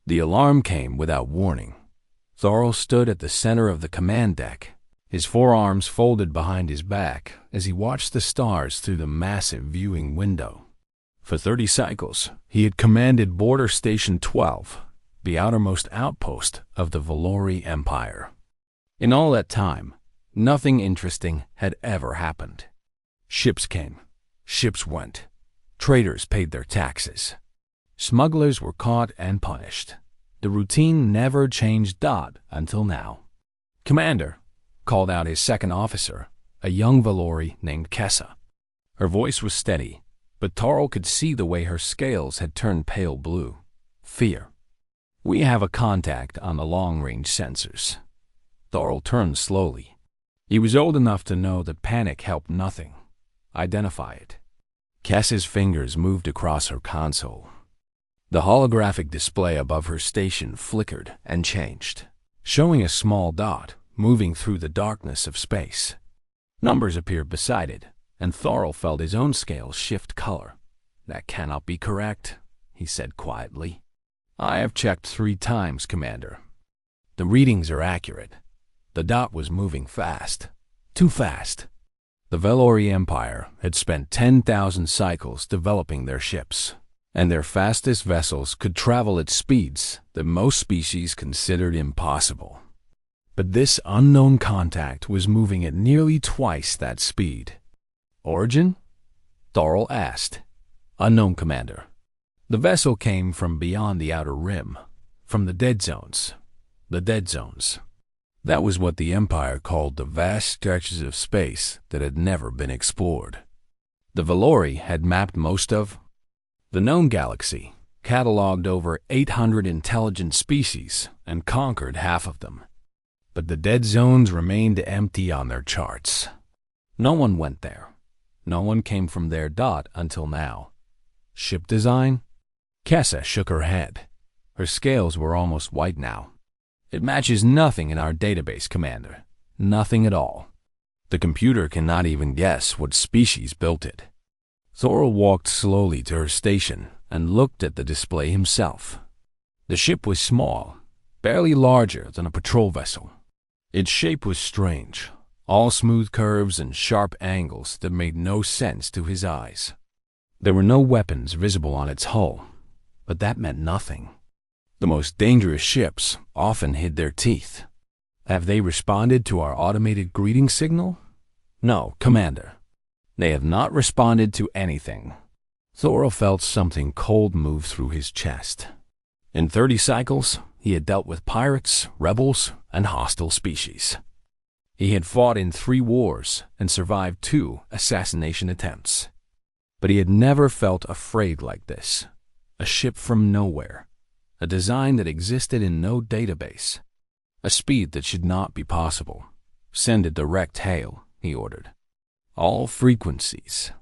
The alarm came without warning. Thorol stood at the center of the command deck, his forearms folded behind his back as he watched the stars through the massive viewing window. For 30 cycles, he had commanded Border Station 12, the outermost outpost of the Valori Empire. In all that time, nothing interesting had ever happened. Ships came, ships went, traders paid their taxes. Smugglers were caught and punished. The routine never changed until now. "Commander," called out his second officer, a young Valori named Kessa. Her voice was steady, but Thorol could see the way her scales had turned pale blue. Fear. "We have a contact on the long-range sensors." Thorol turned slowly. He was old enough to know that panic helped nothing. Identify it. Kessa's fingers moved across her console. The holographic display above her station flickered and changed, showing a small dot moving through the darkness of space. Numbers appeared beside it, and Thorol felt his own scales shift color. "That cannot be correct," he said quietly. "I have checked 3 times, Commander. The readings are accurate. The dot was moving fast. Too fast." The Valori Empire had spent 10,000 cycles developing their ships, and their fastest vessels could travel at speeds that most species considered impossible. But this unknown contact was moving at nearly twice that speed. "Origin?" Thorol asked. "Unknown, Commander. The vessel came from beyond the outer rim, from the dead zones." The dead zones. That was what the Empire called the vast stretches of space that had never been explored. The Valori had mapped most of the known galaxy, cataloged over 800 intelligent species, and conquered half of them. But the dead zones remained empty on their charts. No one went there. No one came from their until now. Ship design? Kessa shook her head. Her scales were almost white now. "It matches nothing in our database, Commander. Nothing at all. The computer cannot even guess what species built it." Thorol walked slowly to her station and looked at the display himself. The ship was small, barely larger than a patrol vessel. Its shape was strange, all smooth curves and sharp angles that made no sense to his eyes. There were no weapons visible on its hull, but that meant nothing. The most dangerous ships often hid their teeth. "Have they responded to our automated greeting signal?" "No, Commander. They have not responded to anything." Thorol felt something cold move through his chest. In 30 cycles, he had dealt with pirates, rebels, and hostile species. He had fought in 3 wars and survived 2 assassination attempts. But he had never felt afraid like this. A ship from nowhere. A design that existed in no database. A speed that should not be possible. "Send a direct hail," he ordered. "All frequencies.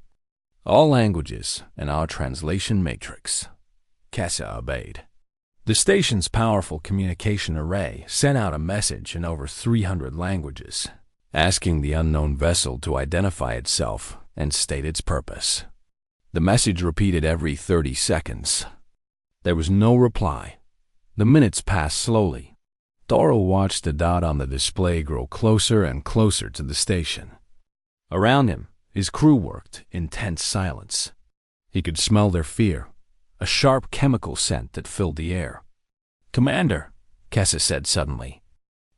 All languages and our translation matrix." Kessa obeyed. The station's powerful communication array sent out a message in over 300 languages, asking the unknown vessel to identify itself and state its purpose. The message repeated every 30 seconds. There was no reply. The minutes passed slowly. Thorol watched the dot on the display grow closer and closer to the station. Around him, his crew worked in tense silence. He could smell their fear, a sharp chemical scent that filled the air. "Commander," Kessa said suddenly.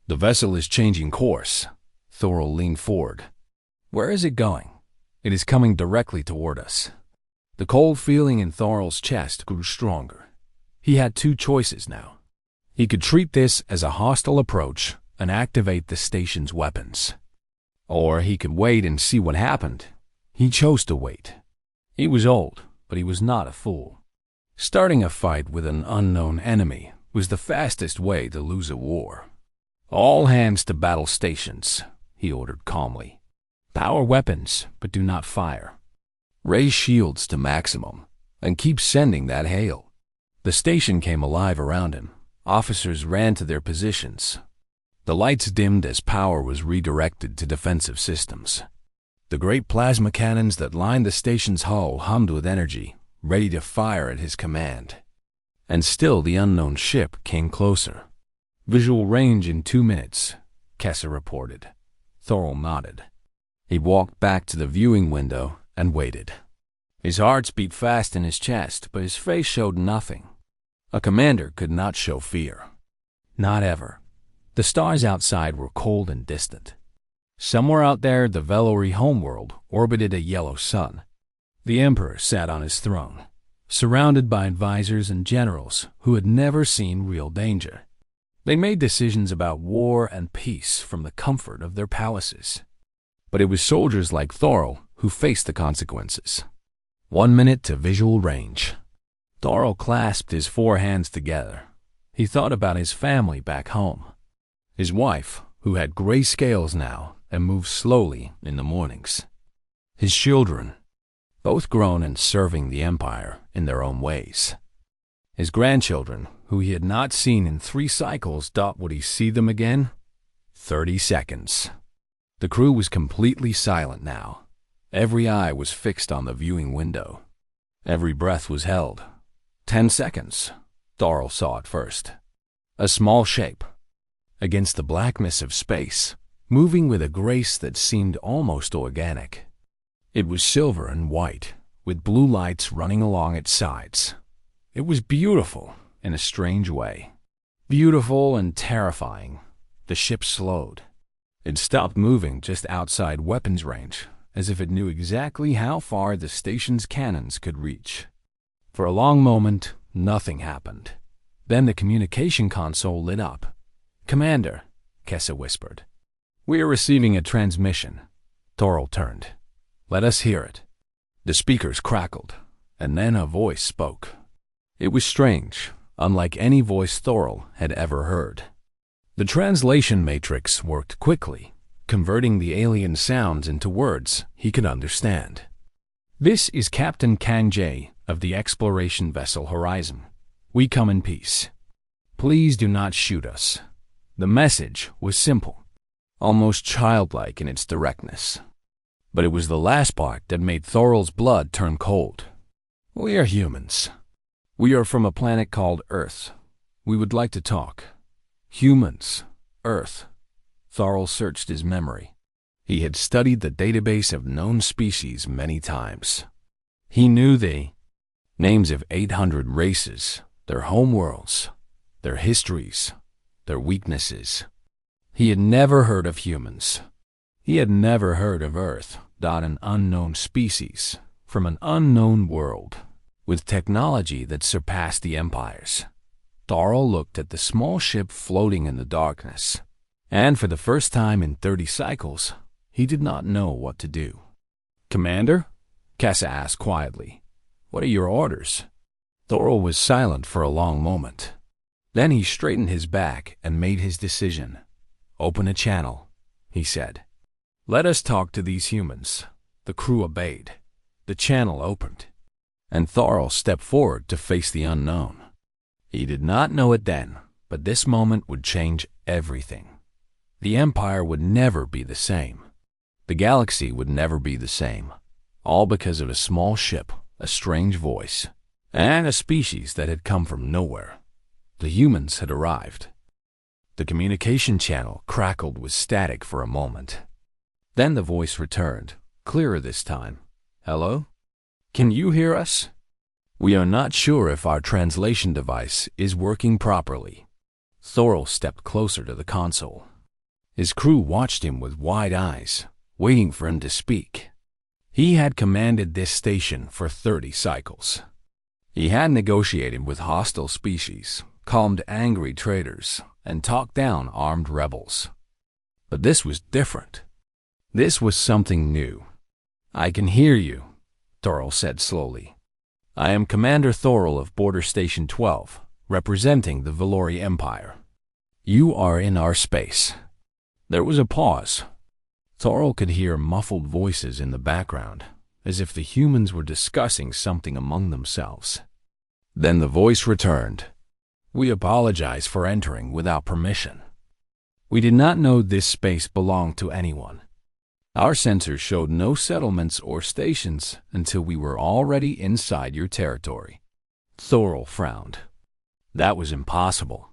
"The vessel is changing course." Thorol leaned forward. "Where is it going?" "It is coming directly toward us." The cold feeling in Thorol's chest grew stronger. He had 2 choices now. He could treat this as a hostile approach and activate the station's weapons. Or he could wait and see what happened. He chose to wait. He was old, but he was not a fool. Starting a fight with an unknown enemy was the fastest way to lose a war. "All hands to battle stations," he ordered calmly. "Power weapons, but do not fire. Raise shields to maximum, and keep sending that hail." The station came alive around him. Officers ran to their positions. The lights dimmed as power was redirected to defensive systems. The great plasma cannons that lined the station's hull hummed with energy, ready to fire at his command. And still the unknown ship came closer. "Visual range in 2 minutes," Kessa reported. Thorol nodded. He walked back to the viewing window and waited. His heart beat fast in his chest, but his face showed nothing. A commander could not show fear. Not ever. The stars outside were cold and distant. Somewhere out there, the Velori homeworld orbited a yellow sun. The Emperor sat on his throne, surrounded by advisors and generals who had never seen real danger. They made decisions about war and peace from the comfort of their palaces. But it was soldiers like Thorol who faced the consequences. 1 minute to visual range. Thorol clasped his 4 hands together. He thought about his family back home. His wife, who had gray scales now and moved slowly in the mornings. His children, both grown and serving the Empire in their own ways. His grandchildren, who he had not seen in 3 cycles, would he see them again? 30 seconds. The crew was completely silent now. Every eye was fixed on the viewing window. Every breath was held. 10 seconds. Thorol saw it first. A small shape, against the blackness of space, moving with a grace that seemed almost organic. It was silver and white, with blue lights running along its sides. It was beautiful in a strange way. Beautiful and terrifying. The ship slowed. It stopped moving just outside weapons range, as if it knew exactly how far the station's cannons could reach. For a long moment, nothing happened. Then the communication console lit up. "Commander," Kessa whispered. "We are receiving a transmission." Thorol turned. "Let us hear it." The speakers crackled, and then a voice spoke. It was strange, unlike any voice Thorol had ever heard. The translation matrix worked quickly, converting the alien sounds into words he could understand. "This is Captain Kanjay of the exploration vessel Horizon. We come in peace. Please do not shoot us." The message was simple, almost childlike in its directness. But it was the last part that made Thorol's blood turn cold. "We are humans. We are from a planet called Earth. We would like to talk." Humans. Earth. Thorol searched his memory. He had studied the database of known species many times. He knew the names of 800 races, their homeworlds, their histories, their weaknesses. He had never heard of humans. He had never heard of Earth, an unknown species, from an unknown world, with technology that surpassed the Empire's. Thorol looked at the small ship floating in the darkness, and for the first time in 30 cycles, he did not know what to do. "Commander?" Kessa asked quietly. "What are your orders?" Thorol was silent for a long moment. Then he straightened his back and made his decision. "Open a channel," he said. "Let us talk to these humans." The crew obeyed. The channel opened, and Thorol stepped forward to face the unknown. He did not know it then, but this moment would change everything. The Empire would never be the same. The galaxy would never be the same, all because of a small ship, a strange voice, and a species that had come from nowhere. The humans had arrived. The communication channel crackled with static for a moment. Then the voice returned, clearer this time. "Hello? Can you hear us? We are not sure if our translation device is working properly." Thorol stepped closer to the console. His crew watched him with wide eyes, waiting for him to speak. He had commanded this station for 30 cycles. He had negotiated with hostile species, calmed angry traders, and talked down armed rebels. But this was different. This was something new. "I can hear you," Thorol said slowly. "I am Commander Thorol of Border Station 12, representing the Velori Empire. You are in our space." There was a pause. Thorol could hear muffled voices in the background, as if the humans were discussing something among themselves. Then the voice returned. "We apologize for entering without permission. We did not know this space belonged to anyone. Our sensors showed no settlements or stations until we were already inside your territory." Thorol frowned. That was impossible.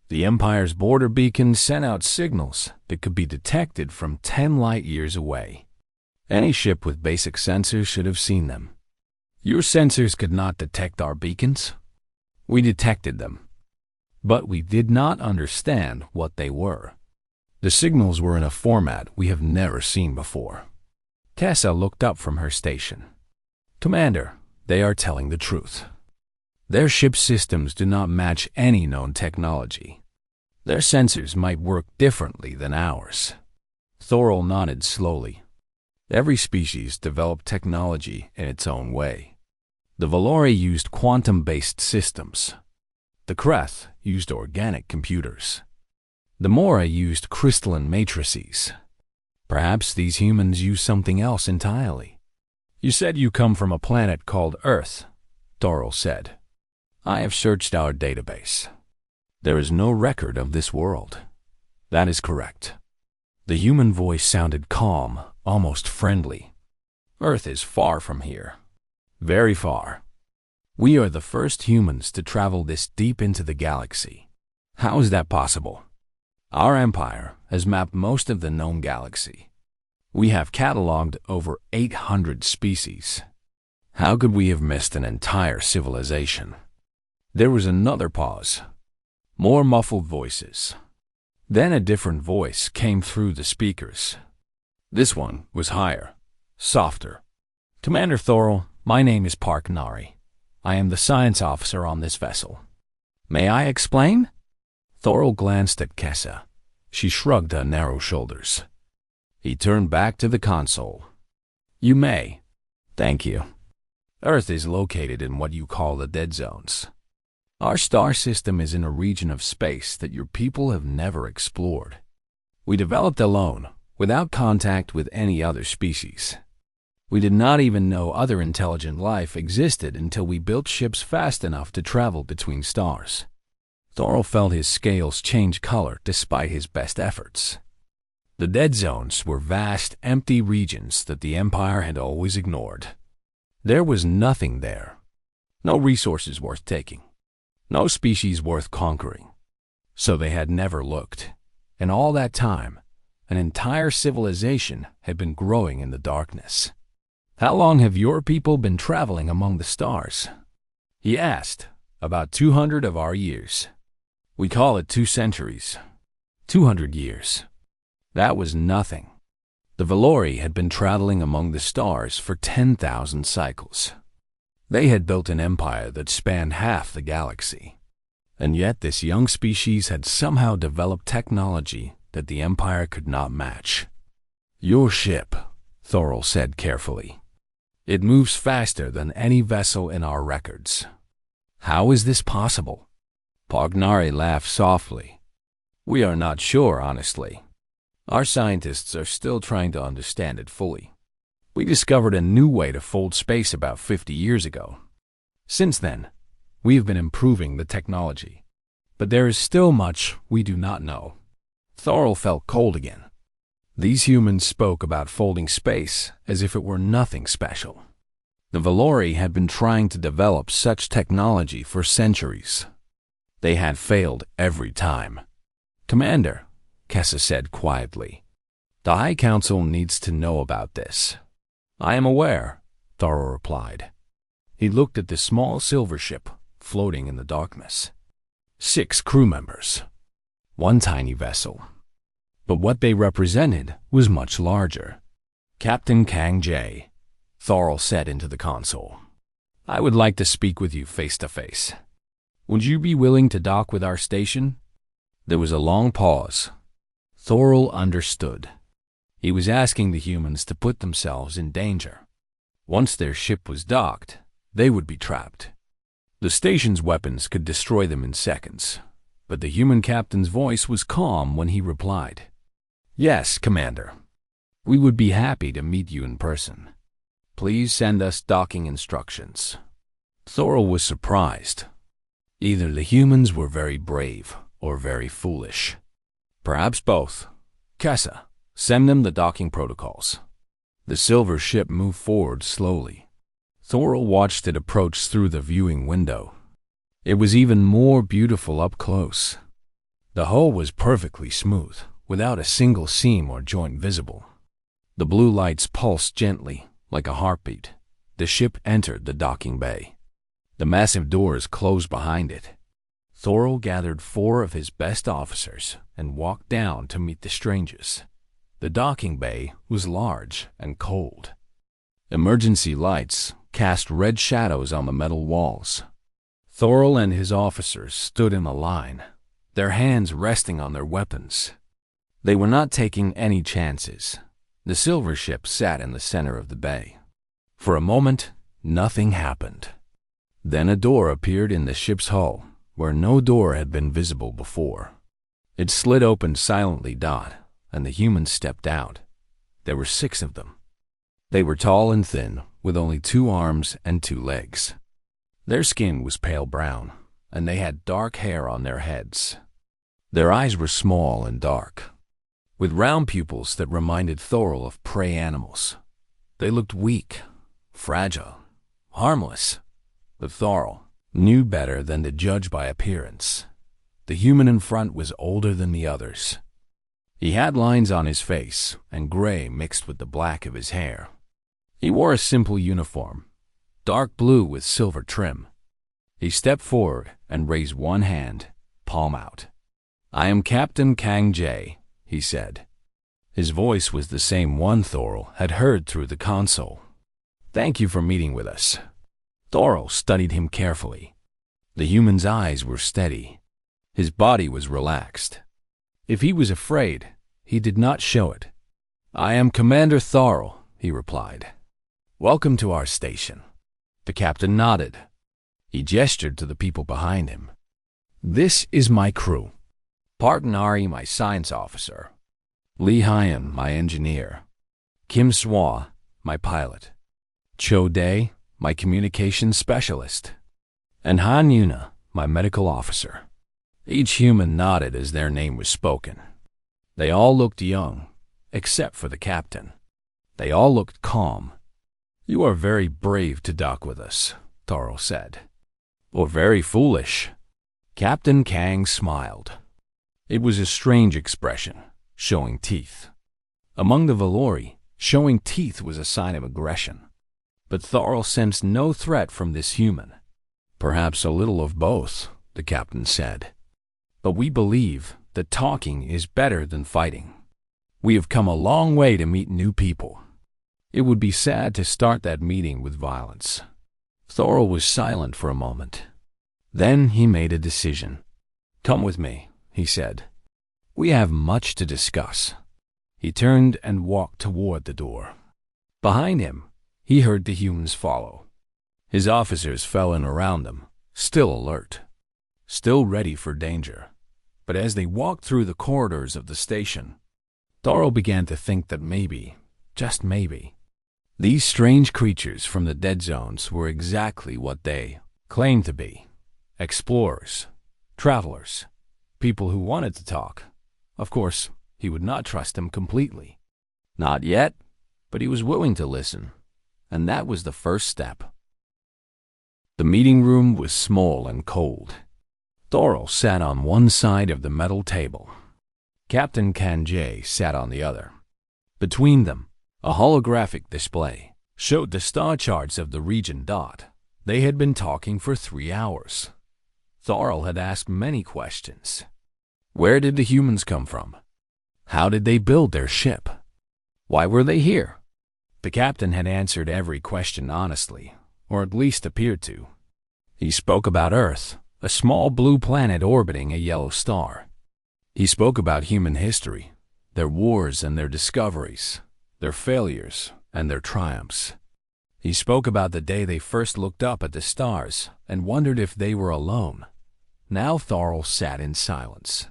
The Empire's border beacons sent out signals that could be detected from 10 light years away. Any ship with basic sensors should have seen them. Your sensors could not detect our beacons? We detected them, but we did not understand what they were. The signals were in a format we have never seen before. Tessa looked up from her station. Commander, they are telling the truth. Their ship systems do not match any known technology. Their sensors might work differently than ours. Thorol nodded slowly. Every species developed technology in its own way. The Valori used quantum-based systems. The Kreth used organic computers. The Mora used crystalline matrices. Perhaps these humans use something else entirely. You said you come from a planet called Earth, Thorol said. I have searched our database. There is no record of this world. That is correct. The human voice sounded calm, almost friendly. Earth is far from here. Very far. We are the first humans to travel this deep into the galaxy. How is that possible? Our empire has mapped most of the known galaxy. We have cataloged over 800 species. How could we have missed an entire civilization? There was another pause. More muffled voices. Then a different voice came through the speakers. This one was higher, softer. Commander Thorol, my name is Park Nari. I am the science officer on this vessel. May I explain? Thorol glanced at Kessa. She shrugged her narrow shoulders. He turned back to the console. You may. Thank you. Earth is located in what you call the dead zones. Our star system is in a region of space that your people have never explored. We developed alone, without contact with any other species. We did not even know other intelligent life existed until we built ships fast enough to travel between stars. Thorol felt his scales change color despite his best efforts. The dead zones were vast, empty regions that the Empire had always ignored. There was nothing there. No resources worth taking. No species worth conquering. So they had never looked. And all that time, an entire civilization had been growing in the darkness. How long have your people been traveling among the stars? He asked. About 200 of our years. We call it 2 centuries. 200 years. That was nothing. The Valori had been traveling among the stars for 10,000 cycles. They had built an empire that spanned half the galaxy. And yet this young species had somehow developed technology that the Empire could not match. Your ship, Thorol said carefully. It moves faster than any vessel in our records. How is this possible? Pagnari laughed softly. We are not sure, honestly. Our scientists are still trying to understand it fully. We discovered a new way to fold space about 50 years ago. Since then, we have been improving the technology. But there is still much we do not know. Thorol felt cold again. These humans spoke about folding space as if it were nothing special. The Valori had been trying to develop such technology for centuries. They had failed every time. Commander, Kessa said quietly, the High Council needs to know about this. I am aware, Thorol replied. He looked at the small silver ship floating in the darkness. 6 crew members. 1 tiny vessel. But what they represented was much larger. Captain Kang Jae, Thorol said into the console. I would like to speak with you face to face. Would you be willing to dock with our station? There was a long pause. Thorol understood. He was asking the humans to put themselves in danger. Once their ship was docked, they would be trapped. The station's weapons could destroy them in seconds, but the human captain's voice was calm when he replied. Yes, Commander. We would be happy to meet you in person. Please send us docking instructions. Thorol was surprised. Either the humans were very brave or very foolish. Perhaps both. Kessa, send them the docking protocols. The silver ship moved forward slowly. Thorol watched it approach through the viewing window. It was even more beautiful up close. The hull was perfectly smooth, without a single seam or joint visible. The blue lights pulsed gently, like a heartbeat. The ship entered the docking bay. The massive doors closed behind it. Thorol gathered 4 of his best officers and walked down to meet the strangers. The docking bay was large and cold. Emergency lights cast red shadows on the metal walls. Thorol and his officers stood in a line, their hands resting on their weapons. They were not taking any chances. The silver ship sat in the center of the bay. For a moment, nothing happened. Then a door appeared in the ship's hull, where no door had been visible before. It slid open silently, and the humans stepped out. There were 6 of them. They were tall and thin, with only 2 arms and 2 legs. Their skin was pale brown, and they had dark hair on their heads. Their eyes were small and dark, with round pupils that reminded Thorol of prey animals. They looked weak, fragile, harmless. But Thorol knew better than to judge by appearance. The human in front was older than the others. He had lines on his face and gray mixed with the black of his hair. He wore a simple uniform, dark blue with silver trim. He stepped forward and raised one hand, palm out. "I am Captain Kang Jae," he said. His voice was the same one Thorol had heard through the console. "Thank you for meeting with us." Thorol studied him carefully. The human's eyes were steady. His body was relaxed. If he was afraid, he did not show it. "I am Commander Thorol," he replied. "Welcome to our station." The captain nodded. He gestured to the people behind him. "This is my crew. Parton Ari, my science officer. Lee Hyun, my engineer. Kim Swa, my pilot. Cho Dae, my communications specialist. And Han Yuna, my medical officer." Each human nodded as their name was spoken. They all looked young, except for the captain. They all looked calm. "You are very brave to dock with us," Thorol said. "Or very foolish." Captain Kang smiled. It was a strange expression, showing teeth. Among the Valori, showing teeth was a sign of aggression. But Thorol sensed no threat from this human. "Perhaps a little of both," the captain said. "But we believe that talking is better than fighting. We have come a long way to meet new people. It would be sad to start that meeting with violence." Thorol was silent for a moment. Then he made a decision. "Come with me," he said. "We have much to discuss." He turned and walked toward the door. Behind him, he heard the humans follow. His officers fell in around them, still alert, still ready for danger. But as they walked through the corridors of the station, Thorol began to think that maybe, just maybe, these strange creatures from the dead zones were exactly what they claimed to be: explorers, travelers, people who wanted to talk. Of course, he would not trust them completely. Not yet, but he was willing to listen, and that was the first step. The meeting room was small and cold. Thorol sat on one side of the metal table. Captain Kang Jae sat on the other. Between them, a holographic display showed the star charts of the region. They had been talking for 3 hours. Thorol had asked many questions. Where did the humans come from? How did they build their ship? Why were they here? The captain had answered every question honestly, or at least appeared to. He spoke about Earth, a small blue planet orbiting a yellow star. He spoke about human history, their wars and their discoveries, their failures and their triumphs. He spoke about the day they first looked up at the stars and wondered if they were alone. Now Thorol sat in silence,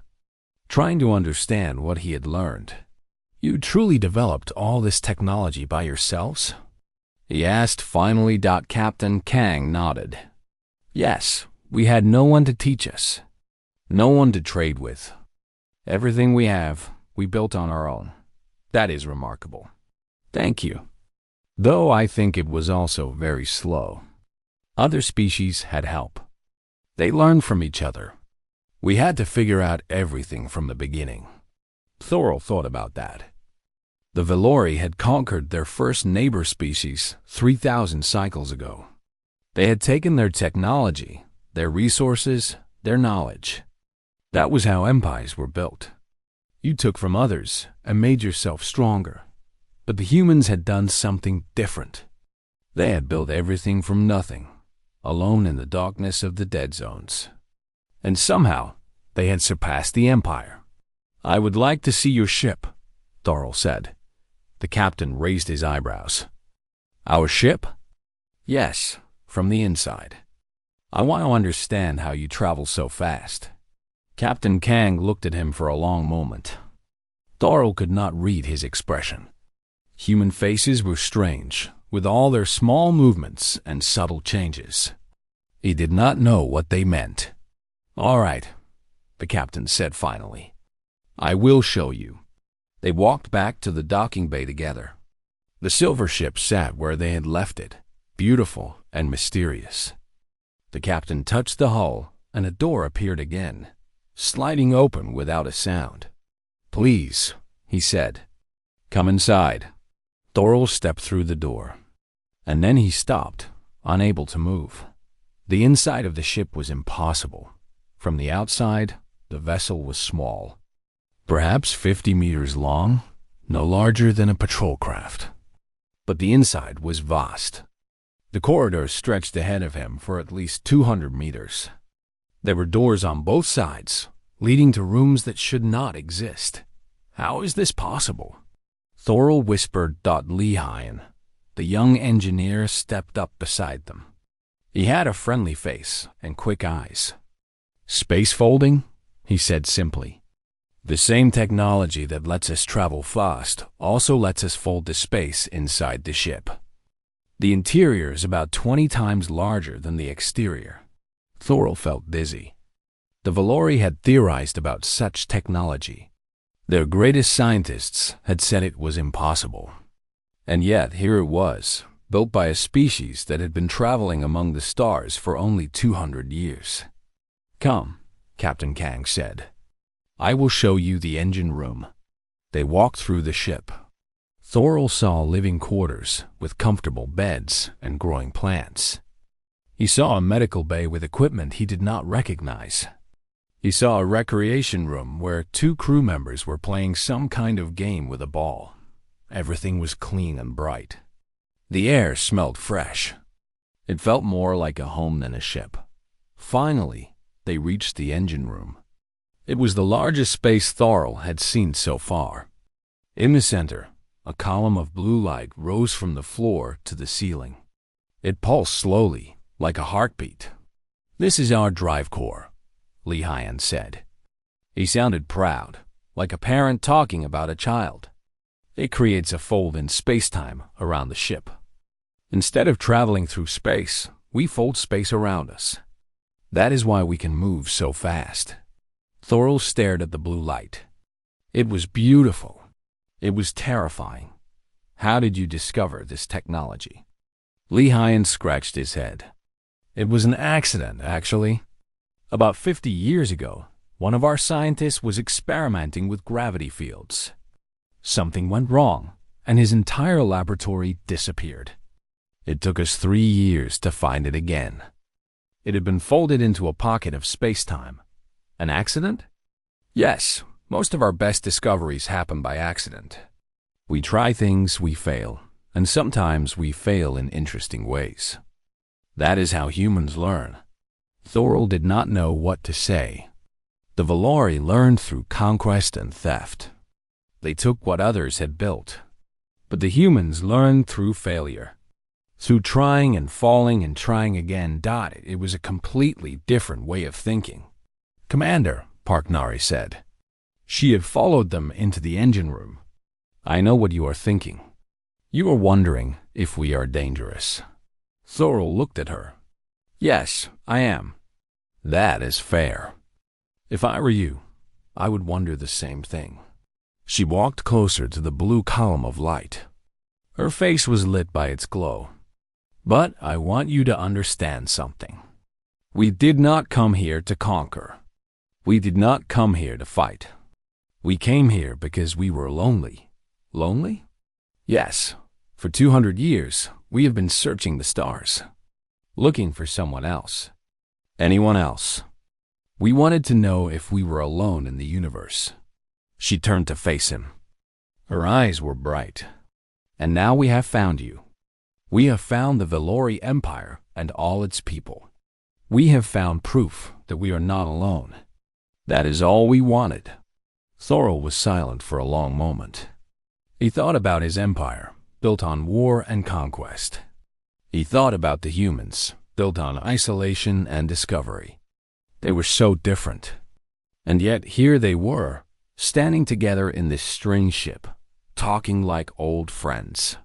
trying to understand what he had learned. "You truly developed all this technology by yourselves?" he asked finally. Captain Kang nodded. "Yes, we had no one to teach us, no one to trade with. Everything we have, we built on our own. That is remarkable." "Thank you. Though I think it was also very slow. Other species had help." They learned from each other. We had to figure out everything from the beginning. Thorol thought about that. The Valori had conquered their first neighbor species 3,000 cycles ago. They had taken their technology, their resources, their knowledge. That was how empires were built. You took from others and made yourself stronger. But the humans had done something different. They had built everything from nothing, alone in the darkness of the dead zones. And somehow, they had surpassed the Empire. "I would like to see your ship," Thorol said. The captain raised his eyebrows. "Our ship?" "Yes, from the inside. I want to understand how you travel so fast." Captain Kang looked at him for a long moment. Thorol could not read his expression. Human faces were strange, with all their small movements and subtle changes. He did not know what they meant. "All right," the captain said finally. "I will show you." They walked back to the docking bay together. The silver ship sat where they had left it, beautiful and mysterious. The captain touched the hull, and a door appeared again, sliding open without a sound. "Please," he said. "Come inside." Thorol stepped through the door, and then he stopped, unable to move. The inside of the ship was impossible. From the outside, the vessel was small. Perhaps 50 meters long, no larger than a patrol craft. But the inside was vast. The corridor stretched ahead of him for at least 200 meters. There were doors on both sides, leading to rooms that should not exist. How is this possible? Thorol whispered. Lehian, the young engineer, stepped up beside them. He had a friendly face and quick eyes. "Space folding?" he said simply. "The same technology that lets us travel fast also lets us fold the space inside the ship. The interior is about 20 times larger than the exterior." Thorol felt dizzy. The Valori had theorized about such technology. Their greatest scientists had said it was impossible. And yet here it was, built by a species that had been traveling among the stars for only 200 years. "Come," Captain Kang said. "I will show you the engine room." They walked through the ship. Thorol saw living quarters with comfortable beds and growing plants. He saw a medical bay with equipment he did not recognize. He saw a recreation room where 2 crew members were playing some kind of game with a ball. Everything was clean and bright. The air smelled fresh. It felt more like a home than a ship. Finally, they reached the engine room. It was the largest space Thorol had seen so far. In the center, a column of blue light rose from the floor to the ceiling. It pulsed slowly, like a heartbeat. "This is our drive core," Lehian said. He sounded proud, like a parent talking about a child. "It creates a fold in space-time around the ship. Instead of traveling through space, we fold space around us. That is why we can move so fast." Thorol stared at the blue light. It was beautiful. It was terrifying. "How did you discover this technology?" Lehian scratched his head. "It was an accident, actually. About 50 years ago, one of our scientists was experimenting with gravity fields. Something went wrong, and his entire laboratory disappeared. It took us 3 years to find it again. It had been folded into a pocket of space-time. An accident? Yes, most of our best discoveries happen by accident. We try things, we fail, and sometimes we fail in interesting ways. That is how humans learn." Thorol did not know what to say. The Valori learned through conquest and theft. They took what others had built. But the humans learned through failure. Through trying and falling and trying again. It was a completely different way of thinking. "Commander," Parknari said. She had followed them into the engine room. "I know what you are thinking. You are wondering if we are dangerous." Thorol looked at her. "Yes, I am." "That is fair. If I were you, I would wonder the same thing." She walked closer to the blue column of light. Her face was lit by its glow. "But I want you to understand something. We did not come here to conquer. We did not come here to fight. We came here because we were lonely. Lonely? Yes. For 200 years, we have been searching the stars, looking for someone else. Anyone else. We wanted to know if we were alone in the universe. She turned to face him. Her eyes were bright. And now we have found you. We have found the Valori Empire and all its people. We have found proof that we are not alone. That is all we wanted. Thorol was silent for a long moment. He thought about his empire, built on war and conquest. He thought about the humans, built on isolation and discovery. They were so different. And yet here they were, standing together in this strange ship, talking like old friends.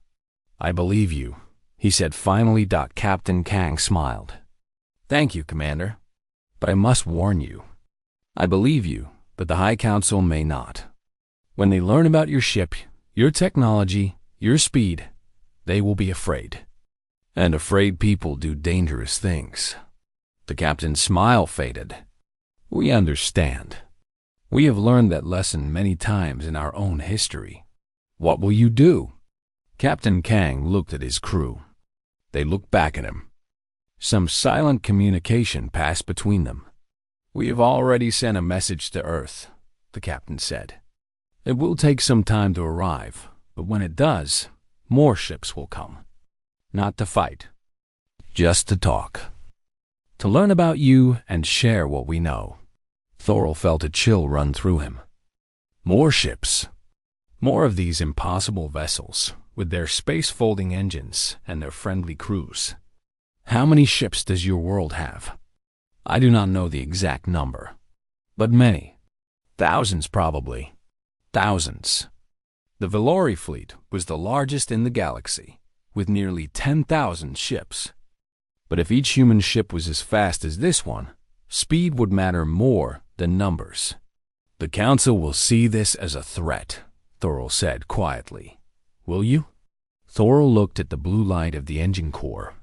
I believe you, he said finally. Captain Kang smiled. Thank you, Commander. But I must warn you. I believe you, but the High Council may not. When they learn about your ship, your technology, your speed, they will be afraid. And afraid people do dangerous things. The captain's smile faded. We understand. We have learned that lesson many times in our own history. What will you do? Captain Kang looked at his crew. They looked back at him. Some silent communication passed between them. We have already sent a message to Earth, the captain said. It will take some time to arrive, but when it does, more ships will come. Not to fight, just to talk. To learn about you and share what we know. Thorol felt a chill run through him. More ships. More of these impossible vessels, with their space-folding engines and their friendly crews. How many ships does your world have? I do not know the exact number, but many. Thousands probably. Thousands. The Valori fleet was the largest in the galaxy, with nearly 10,000 ships. But if each human ship was as fast as this one, speed would matter more than numbers. The Council will see this as a threat, Thorol said quietly. Will you? Thorol looked at the blue light of the engine core.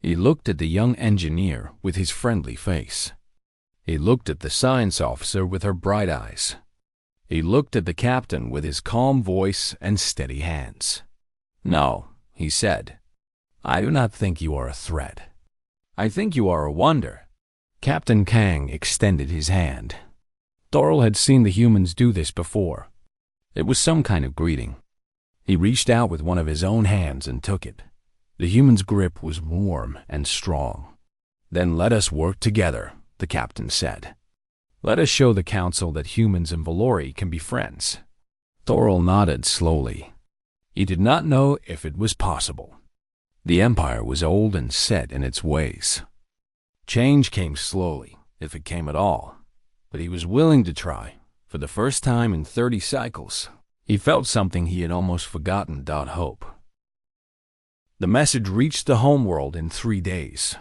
He looked at the young engineer with his friendly face. He looked at the science officer with her bright eyes. He looked at the captain with his calm voice and steady hands. No, he said. I do not think you are a threat. I think you are a wonder. Captain Kang extended his hand. Thorol had seen the humans do this before. It was some kind of greeting. He reached out with one of his own hands and took it. The human's grip was warm and strong. Then let us work together, the captain said. Let us show the Council that humans and Valori can be friends. Thorol nodded slowly. He did not know if it was possible. The Empire was old and set in its ways. Change came slowly, if it came at all, but he was willing to try. For the first time in 30 cycles, he felt something he had almost forgotten. Hope. The message reached the homeworld in 3 days.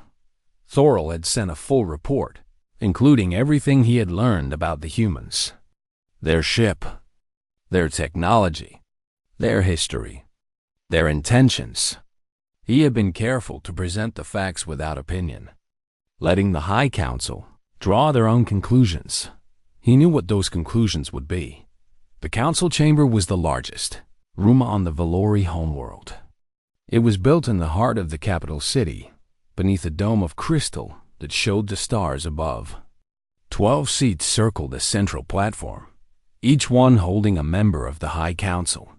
Thorol had sent a full report, including everything he had learned about the humans, their ship, their technology, their history, their intentions. He had been careful to present the facts without opinion, letting the High Council draw their own conclusions. He knew what those conclusions would be. The council chamber was the largest room on the Valori homeworld. It was built in the heart of the capital city, beneath a dome of crystal that showed the stars above. 12 seats circled a central platform, each one holding a member of the High Council.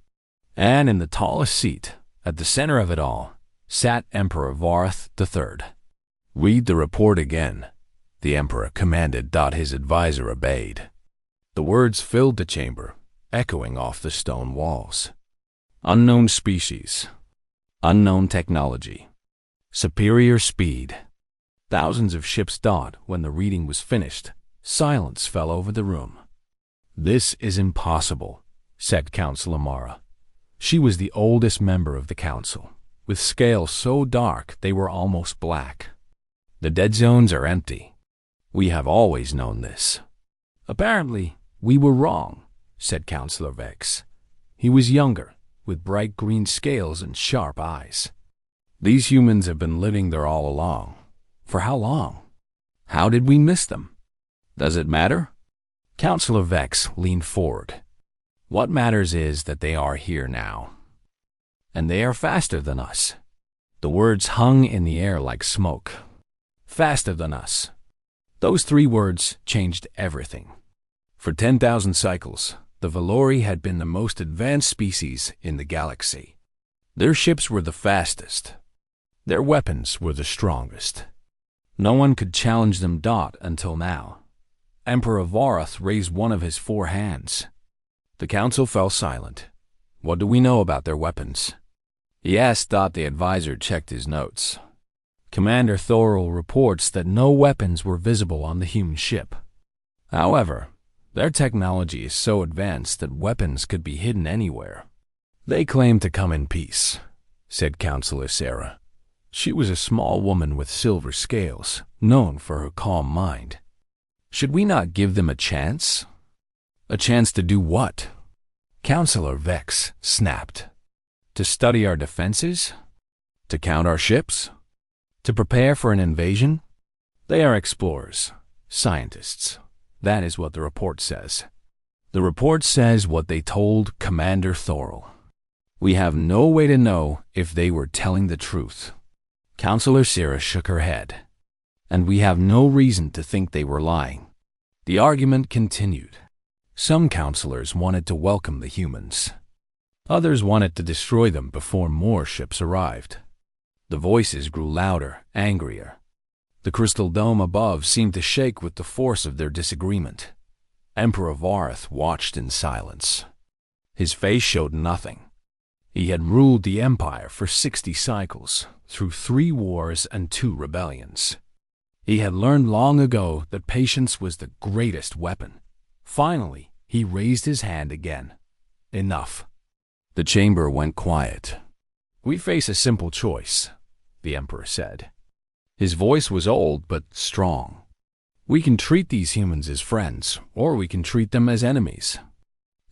And in the tallest seat, at the center of it all, sat Emperor Varth III. Read the report again, the Emperor commanded. His advisor obeyed. The words filled the chamber, echoing off the stone walls. Unknown species. Unknown technology. Superior speed. Thousands of ships. When the reading was finished, silence fell over the room. This is impossible, said Councilor Mara. She was the oldest member of the council, with scales so dark they were almost black. The dead zones are empty. We have always known this. Apparently, we were wrong, said Councilor Vex. He was younger, with bright green scales and sharp eyes. These humans have been living there all along. For how long? How did we miss them? Does it matter? Counselor Vex leaned forward. What matters is that they are here now. And they are faster than us. The words hung in the air like smoke. Faster than us. Those 3 words changed everything. For 10,000 cycles, the Valori had been the most advanced species in the galaxy. Their ships were the fastest. Their weapons were the strongest. No one could challenge them until now. Emperor Varath raised one of his 4 hands. The council fell silent. What do we know about their weapons? He asked. The advisor checked his notes. Commander Thorol reports that no weapons were visible on the human ship. However, their technology is so advanced that weapons could be hidden anywhere. They claim to come in peace, said Counselor Sarah. She was a small woman with silver scales, known for her calm mind. Should we not give them a chance? A chance to do what? Counselor Vex snapped. To study our defenses? To count our ships? To prepare for an invasion? They are explorers, scientists. That is what the report says. The report says what they told Commander Thorol. We have no way to know if they were telling the truth. Counselor Sarah shook her head. And we have no reason to think they were lying. The argument continued. Some counselors wanted to welcome the humans. Others wanted to destroy them before more ships arrived. The voices grew louder, angrier. The crystal dome above seemed to shake with the force of their disagreement. Emperor Varath watched in silence. His face showed nothing. He had ruled the Empire for 60 cycles, through 3 wars and 2 rebellions. He had learned long ago that patience was the greatest weapon. Finally, he raised his hand again. Enough. The chamber went quiet. We face a simple choice, the Emperor said. His voice was old but strong. We can treat these humans as friends, or we can treat them as enemies.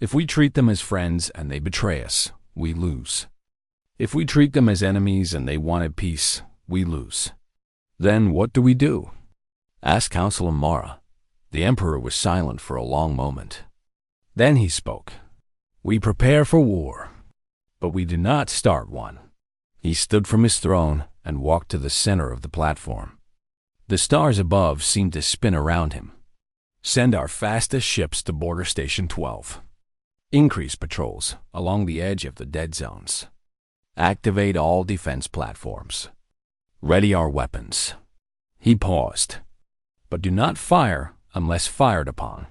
If we treat them as friends and they betray us, we lose. If we treat them as enemies and they wanted peace, we lose. Then what do we do? Asked Counselor Mara. The Emperor was silent for a long moment. Then he spoke. We prepare for war, but we do not start one. He stood from his throne and walked to the center of the platform. The stars above seemed to spin around him. Send our fastest ships to Border Station 12. Increase patrols along the edge of the dead zones. Activate all defense platforms. Ready our weapons. He paused. But do not fire unless fired upon.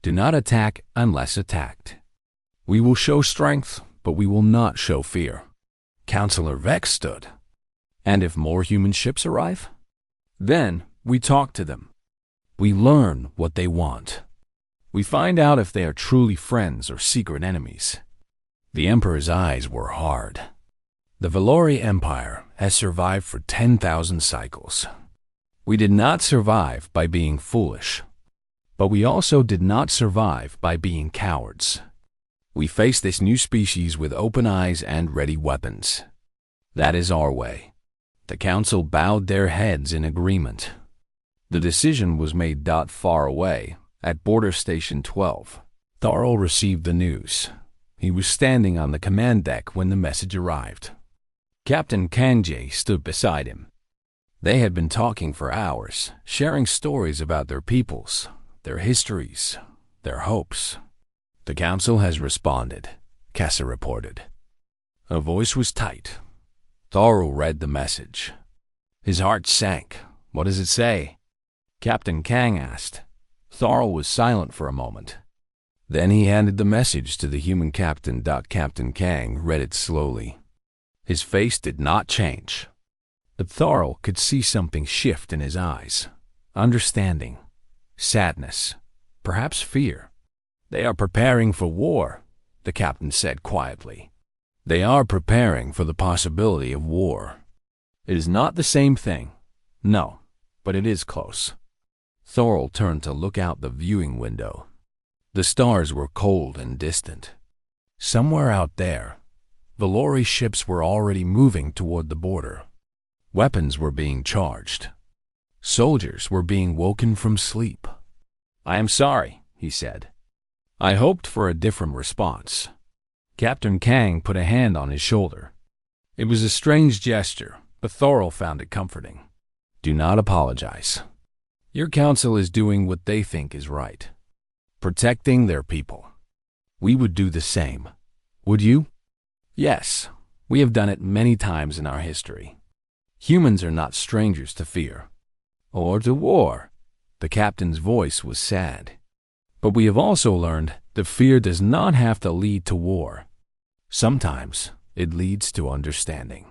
Do not attack unless attacked. We will show strength, but we will not show fear. Counselor Vex stood. And if more human ships arrive? Then we talk to them. We learn what they want. We find out if they are truly friends or secret enemies. The Emperor's eyes were hard. The Valori Empire has survived for 10,000 cycles. We did not survive by being foolish, but we also did not survive by being cowards. We face this new species with open eyes and ready weapons. That is our way. The council bowed their heads in agreement. The decision was made far away, at Border Station 12. Thorol received the news. He was standing on the command deck when the message arrived. Captain Kanjay stood beside him. They had been talking for hours, sharing stories about their peoples, their histories, their hopes. The council has responded, Kessa reported. Her voice was tight. Thorol read the message. His heart sank. What does it say? Captain Kang asked. Thorol was silent for a moment. Then he handed the message to the human captain. Captain Kang read it slowly. His face did not change. But Thorol could see something shift in his eyes. Understanding, sadness, perhaps fear. They are preparing for war, the captain said quietly. They are preparing for the possibility of war. It is not the same thing. No, but it is close. Thorol turned to look out the viewing window. The stars were cold and distant. Somewhere out there, Valori ships were already moving toward the border. Weapons were being charged. Soldiers were being woken from sleep. "I am sorry," he said. "I hoped for a different response." Captain Kang put a hand on his shoulder. It was a strange gesture, but Thorol found it comforting. "Do not apologize. Your council is doing what they think is right, protecting their people. We would do the same. Would you?" "Yes, we have done it many times in our history. Humans are not strangers to fear. Or to war." The captain's voice was sad. "But we have also learned that fear does not have to lead to war. Sometimes it leads to understanding."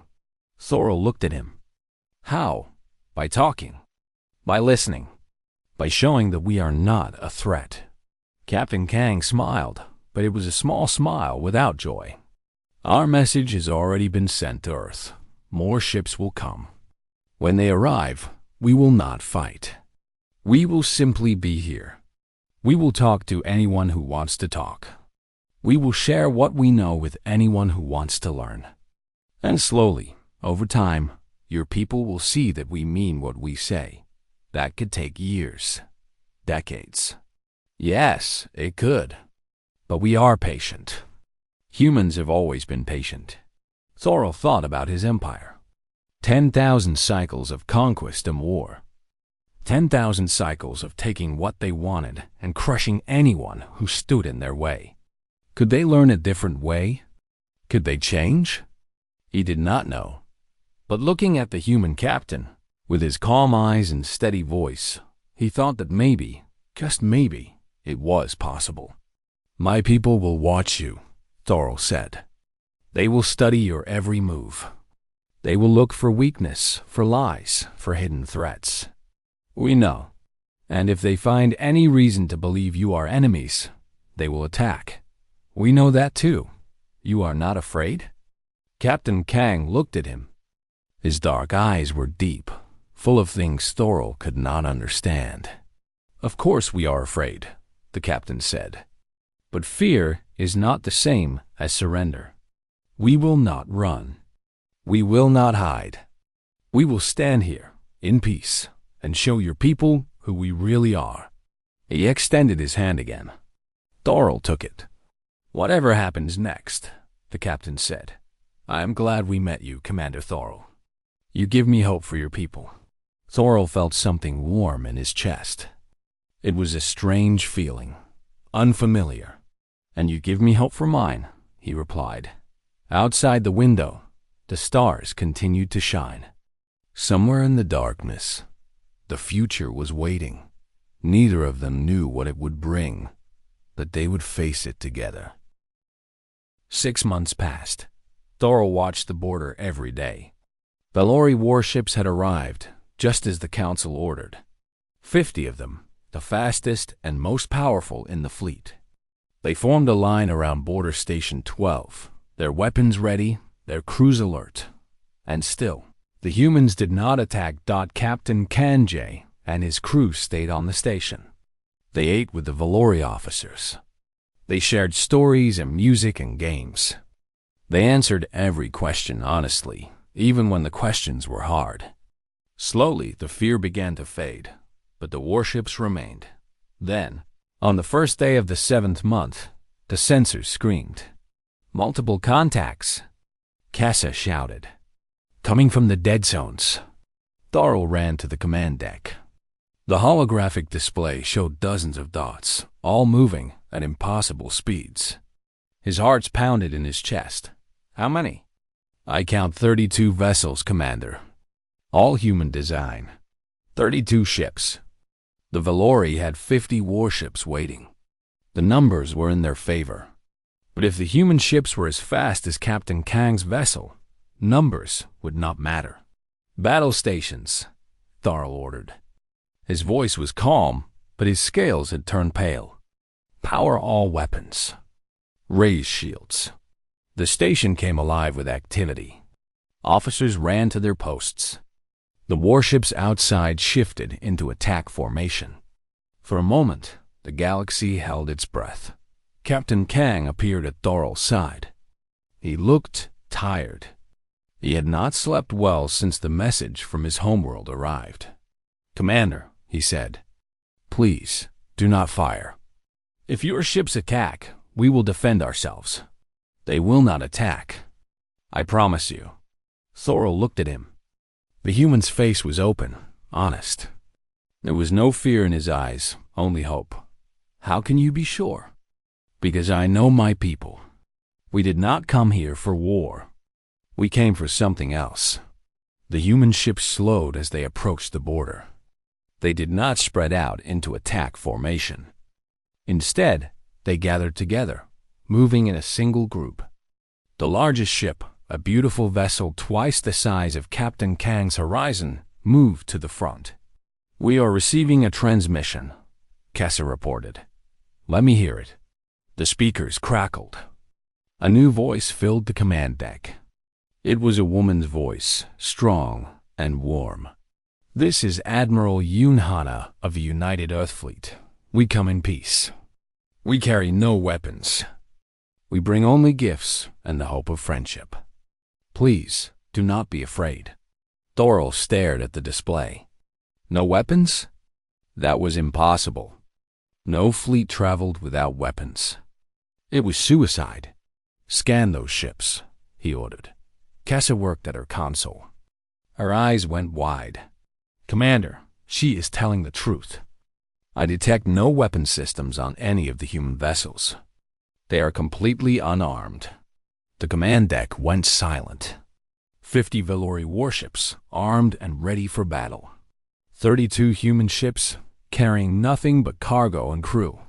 Thorol looked at him. "How?" "By talking. By listening. By showing that we are not a threat." Captain Kang smiled, but it was a small smile without joy. "Our message has already been sent to Earth. More ships will come. When they arrive, we will not fight. We will simply be here. We will talk to anyone who wants to talk. We will share what we know with anyone who wants to learn. And slowly, over time, your people will see that we mean what we say. That could take years, decades. Yes, it could. But we are patient. Humans have always been patient." Thorol thought about his empire. 10,000 cycles of conquest and war. 10,000 cycles of taking what they wanted and crushing anyone who stood in their way. Could they learn a different way? Could they change? He did not know. But looking at the human captain, with his calm eyes and steady voice, he thought that maybe, just maybe, it was possible. "My people will watch you," Thorol said. "They will study your every move. They will look for weakness, for lies, for hidden threats. We know. And if they find any reason to believe you are enemies, they will attack. We know that too. You are not afraid?" Captain Kang looked at him. His dark eyes were deep, full of things Thorol could not understand. "Of course we are afraid," the captain said. "But fear is not the same as surrender. We will not run. We will not hide. We will stand here, in peace, and show your people who we really are." He extended his hand again. Thorol took it. "Whatever happens next," the captain said, "I am glad we met you, Commander Thorol. You give me hope for your people." Thorol felt something warm in his chest. It was a strange feeling, unfamiliar. "And you give me hope for mine," he replied. Outside the window, the stars continued to shine. Somewhere in the darkness, the future was waiting. Neither of them knew what it would bring, but they would face it together. 6 months passed. Thorol watched the border every day. Valori warships had arrived, just as the council ordered. 50 of them, the fastest and most powerful in the fleet. They formed a line around Border Station 12, their weapons ready, their crews alert. And still, the humans did not attack. Captain Kanjay and his crew stayed on the station. They ate with the Valori officers. They shared stories and music and games. They answered every question honestly, even when the questions were hard. Slowly, the fear began to fade, but the warships remained. Then, on the first day of the 7th month, the sensors screamed. "Multiple contacts," Kessa shouted. "Coming from the dead zones." Thorol ran to the command deck. The holographic display showed dozens of dots, all moving at impossible speeds. His heart pounded in his chest. "How many?" "I count 32 vessels, Commander. All human design. 32 ships. The Valori had 50 warships waiting. The numbers were in their favor. But if the human ships were as fast as Captain Kang's vessel, numbers would not matter." "Battle stations," Thorol ordered. His voice was calm, but his scales had turned pale. "Power all weapons. Raise shields." The station came alive with activity. Officers ran to their posts. The warships outside shifted into attack formation. For a moment, the galaxy held its breath. Captain Kang appeared at Thorol's side. He looked tired. He had not slept well since the message from his homeworld arrived. "Commander," he said, "please, do not fire. If your ships attack, we will defend ourselves. They will not attack. I promise you." Thorol looked at him. The human's face was open, honest. There was no fear in his eyes, only hope. "How can you be sure?" "Because I know my people. We did not come here for war. We came for something else." The human ships slowed as they approached the border. They did not spread out into attack formation. Instead, they gathered together, moving in a single group. The largest ship, a beautiful vessel twice the size of Captain Kang's Horizon, moved to the front. "We are receiving a transmission," Kessa reported. "Let me hear it." The speakers crackled. A new voice filled the command deck. It was a woman's voice, strong and warm. "This is Admiral Yoon Hana of the United Earth Fleet. We come in peace. We carry no weapons. We bring only gifts and the hope of friendship. Please, do not be afraid." Thorol stared at the display. No weapons? That was impossible. No fleet traveled without weapons. It was suicide. "Scan those ships," he ordered. Kessa worked at her console. Her eyes went wide. "Commander, she is telling the truth. I detect no weapon systems on any of the human vessels. They are completely unarmed." The command deck went silent. 50 Valori warships, armed and ready for battle. 32 human ships, carrying nothing but cargo and crew.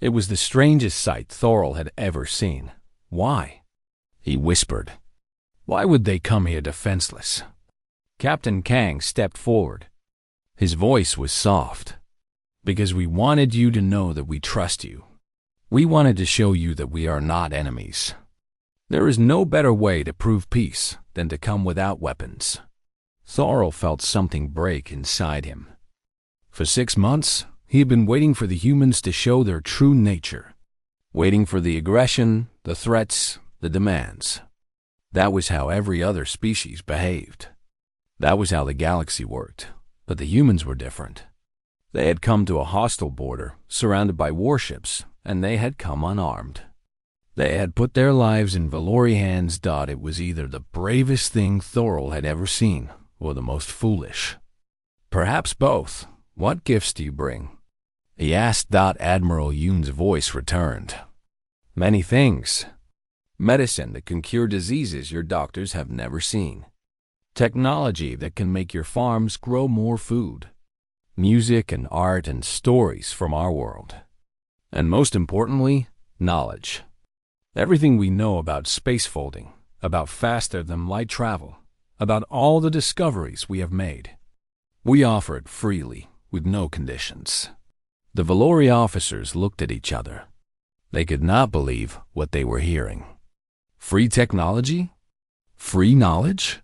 It was the strangest sight Thorol had ever seen. "Why?" he whispered. "Why would they come here defenseless?" Captain Kang stepped forward. His voice was soft. "Because we wanted you to know that we trust you. We wanted to show you that we are not enemies. There is no better way to prove peace than to come without weapons." Thorol felt something break inside him. For 6 months, he had been waiting for the humans to show their true nature. Waiting for the aggression, the threats, the demands. That was how every other species behaved. That was how the galaxy worked. But the humans were different. They had come to a hostile border, surrounded by warships, and they had come unarmed. They had put their lives in Valori hands. It was either the bravest thing Thorol had ever seen, or the most foolish. Perhaps both. "What gifts do you bring?" he asked. Admiral Yoon's voice returned. "Many things. Medicine that can cure diseases your doctors have never seen. Technology that can make your farms grow more food. Music and art and stories from our world. And most importantly, knowledge. Everything we know about space folding, about faster-than-light travel, about all the discoveries we have made. We offer it freely, with no conditions." The Valori officers looked at each other. They could not believe what they were hearing. Free technology? Free knowledge?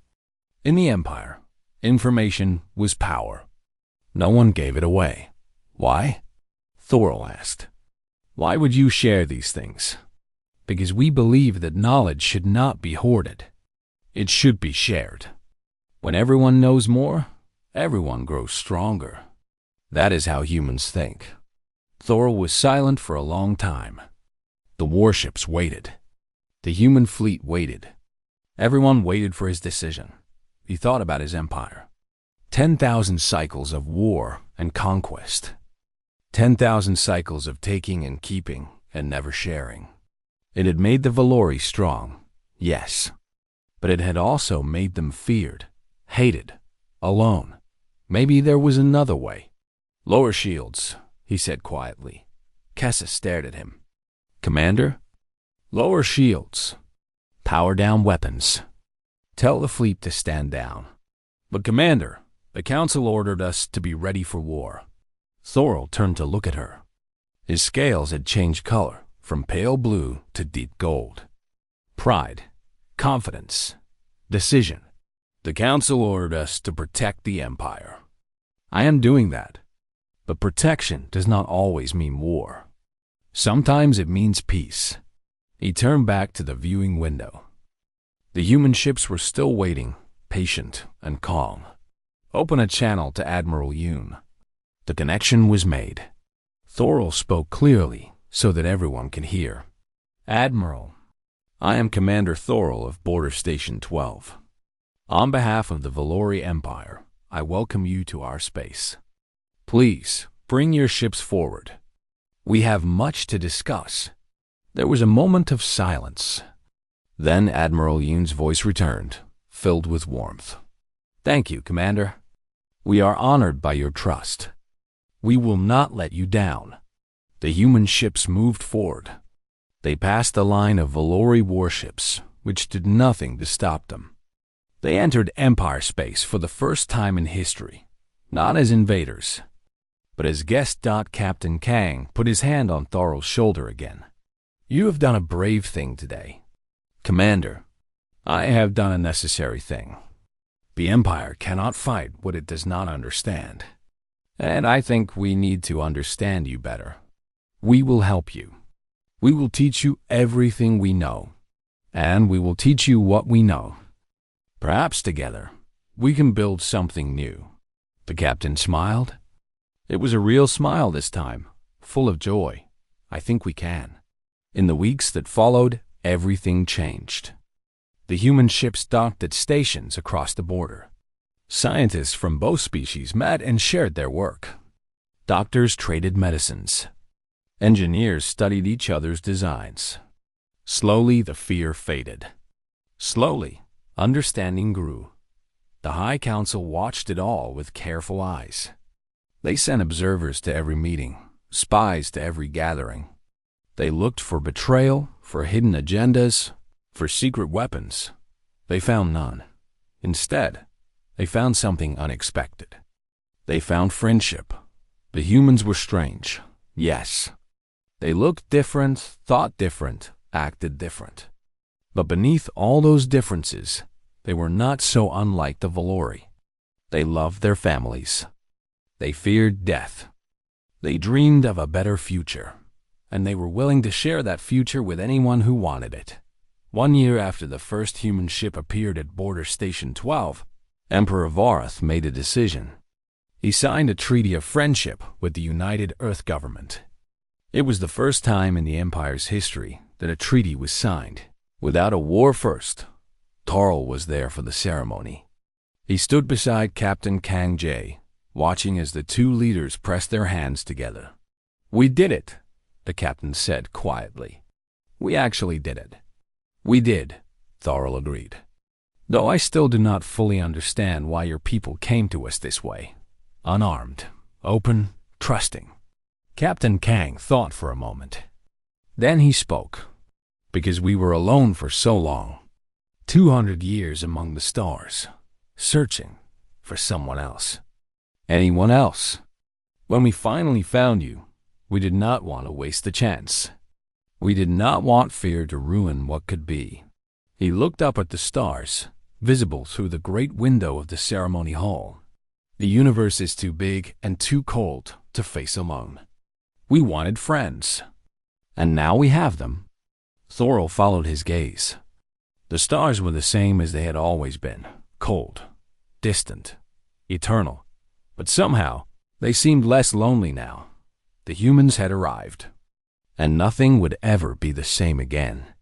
In the Empire, information was power. No one gave it away. Why? Thorol asked. "Why would you share these things?" "Because we believe that knowledge should not be hoarded. It should be shared. When everyone knows more, everyone grows stronger. That is how humans think." Thorol was silent for a long time. The warships waited. The human fleet waited. Everyone waited for his decision. He thought about his empire. 10,000 cycles of war and conquest. 10,000 cycles of taking and keeping and never sharing. It had made the Valori strong, yes, but it had also made them feared, hated, alone. Maybe there was another way. "Lower shields," he said quietly. Kessa stared at him. "Commander?" "Lower shields. Power down weapons. Tell the fleet to stand down." "But Commander, the Council ordered us to be ready for war." Thorol turned to look at her. His scales had changed color, from pale blue to deep gold. Pride, confidence, decision. "The Council ordered us to protect the Empire. I am doing that. But protection does not always mean war. Sometimes it means peace." He turned back to the viewing window. The human ships were still waiting, patient and calm. Open a channel to Admiral Yoon." The connection was made. Thorol spoke clearly so that everyone could hear. "Admiral, I am Commander Thorol of Border Station 12. On behalf of the Valori Empire, I welcome you to our space. Please, bring your ships forward. We have much to discuss." There was a moment of silence. Then Admiral Yoon's voice returned, filled with warmth. "Thank you, Commander. We are honored by your trust. We will not let you down." The human ships moved forward. They passed the line of Valori warships, which did nothing to stop them. They entered Empire space for the first time in history, not as invaders, but as guests. Captain Kang put his hand on Thorol's shoulder again. "You have done a brave thing today. Commander, I have done a necessary thing. The Empire cannot fight what it does not understand. And I think we need to understand you better. We will help you. We will teach you everything we know. And we will teach you what we know. Perhaps together, we can build something new." The captain smiled. It was a real smile this time, full of joy. "I think we can." In the weeks that followed, everything changed. The human ships docked at stations across the border. Scientists from both species met and shared their work. Doctors traded medicines. Engineers studied each other's designs. Slowly, the fear faded. Slowly, understanding grew. The High Council watched it all with careful eyes. They sent observers to every meeting, spies to every gathering. They looked for betrayal, for hidden agendas, for secret weapons. They found none. Instead, they found something unexpected. They found friendship. The humans were strange, yes. They looked different, thought different, acted different. But beneath all those differences, they were not so unlike the Valori. They loved their families. They feared death. They dreamed of a better future, and they were willing to share that future with anyone who wanted it. 1 year after the first human ship appeared at Border Station 12, Emperor Varath made a decision. He signed a treaty of friendship with the United Earth government. It was the first time in the Empire's history that a treaty was signed without a war first. Thorol was there for the ceremony. He stood beside Captain Kang Jae, watching as the two leaders pressed their hands together. "We did it," the captain said quietly. "We actually did it." "We did," Thorol agreed. "Though I still do not fully understand why your people came to us this way. Unarmed, open, trusting." Captain Kang thought for a moment. Then he spoke. "Because we were alone for so long. 200 years among the stars, searching for someone else. Anyone else. When we finally found you, we did not want to waste the chance. We did not want fear to ruin what could be." He looked up at the stars, visible through the great window of the ceremony hall. "The universe is too big and too cold to face alone. We wanted friends. And now we have them." Thorol followed his gaze. The stars were the same as they had always been, cold, distant, eternal. But somehow, they seemed less lonely now. The humans had arrived. And nothing would ever be the same again.